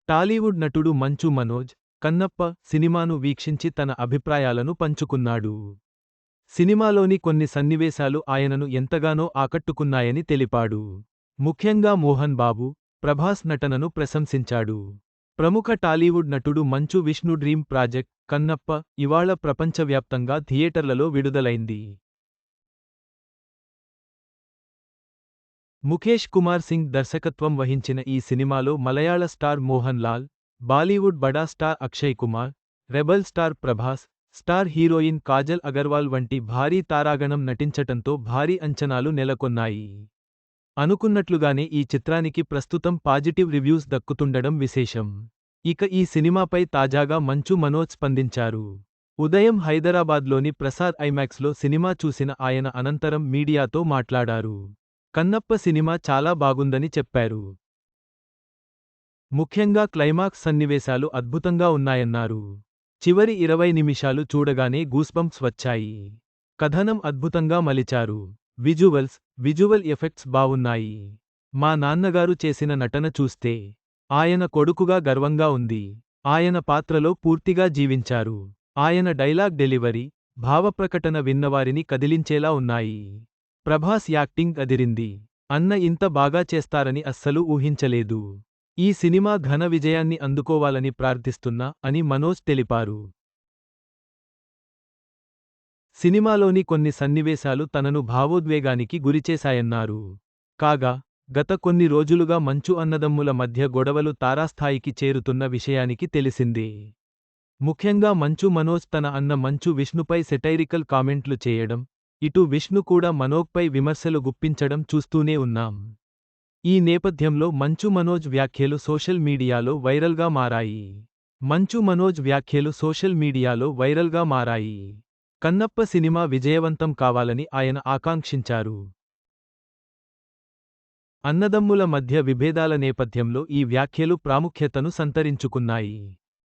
టాలీవుడ్ నటుడు మంచు మనోజ్, కన్నప్ప సినిమాను వీక్షించి తన అభిప్రాయాలను పంచుకున్నాడు. సినిమాలోని కొన్ని సన్నివేశాలు ఆయనను ఎంతగానో ఆకట్టుకున్నాయని తెలిపాడు. ముఖ్యంగా మోహన్ బాబు, ప్రభాస్ నటనను ప్రశంసించాడు. ప్రముఖ టాలీవుడ్ నటుడు మంచు విష్ణు డ్రీమ్ ప్రాజెక్ట్ కన్నప్ప ఇవాళ ప్రపంచవ్యాప్తంగా థియేటర్లలో విడుదలైంది. ముఖేష్ కుమార్ సింగ్ దర్శకత్వం వహించిన ఈ సినిమాలో మలయాళ స్టార్ మోహన్ లాల్, బాలీవుడ్ బడా star Akshay Kumar, rebel star Prabhas, star heroine Kajal Agarwal వంటి భారీ తారాగణం నటించటంతో భారీ అంచనాలు నెలకొన్నాయి. అనుకున్నట్లుగానే ఈ చిత్రానికి ప్రస్తుతం పాజిటివ్ రివ్యూస్ దక్కుతుండడం విశేషం. ఇక ఈ సినిమాపై తాజాగా మంచు మనోజ్ స్పందించారు. ఉదయం హైదరాబాద్లోని ప్రసాద్ ఐమాక్స్లో సినిమా చూసిన ఆయన అనంతరం మీడియాతో మాట్లాడారు. కన్నప్ప సినిమా చాలా బాగుందని చెప్పారు. ముఖ్యంగా క్లైమాక్స్ సన్నివేశాలు అద్భుతంగా ఉన్నాయన్నారు. చివరి 20 నిమిషాలు చూడగానే గూస్బంప్స్ వచ్చాయి. కథనం అద్భుతంగా మలిచారు. విజువల్ ఎఫెక్ట్స్ బావున్నాయి. మా నాన్నగారు చేసిన నటన చూస్తే ఆయన కొడుకుగా గర్వంగా ఉంది. ఆయన పాత్రలో పూర్తిగా జీవించారు. ఆయన డైలాగ్ డెలివరీ, భావప్రకటన విన్నవారిని కదిలించేలా ఉన్నాయి. ప్రభాస్ యాక్టింగ్ అదిరింది. అన్న ఇంత బాగా చేస్తారని అస్సలు ఊహించలేదు. ఈ సినిమా ఘన విజయాన్ని అందుకోవాలని ప్రార్థిస్తున్నా అని మనోజ్ తెలిపారు. సినిమాలోని కొన్ని సన్నివేశాలు తనను భావోద్వేగానికి గురిచేశాయన్నారు. కాగా, గత కొన్ని రోజులుగా మంచు అన్నదమ్ముల మధ్య గొడవలు తారాస్థాయికి చేరుతున్న విషయానికి తెలిసిందే. ముఖ్యంగా మంచు మనోజ్ తన అన్న మంచు విష్ణుపై సెటైరికల్ కామెంట్లు చేయడం, ఇటు విష్ణు కూడా మనోజ్పై విమర్శలు గుప్పించడం చూస్తూనే ఉన్నాం. ఈ నేపథ్యంలో మంచు మనోజ్ వ్యాఖ్యలు సోషల్ మీడియాలో వైరల్గా మారాయి. కన్నప్ప సినిమా విజయవంతం కావాలని ఆయన ఆకాంక్షించారు. అన్నదమ్ముల మధ్య విభేదాల నేపథ్యంలో ఈ వ్యాఖ్యలు ప్రాముఖ్యతను సంతరించుకున్నాయి.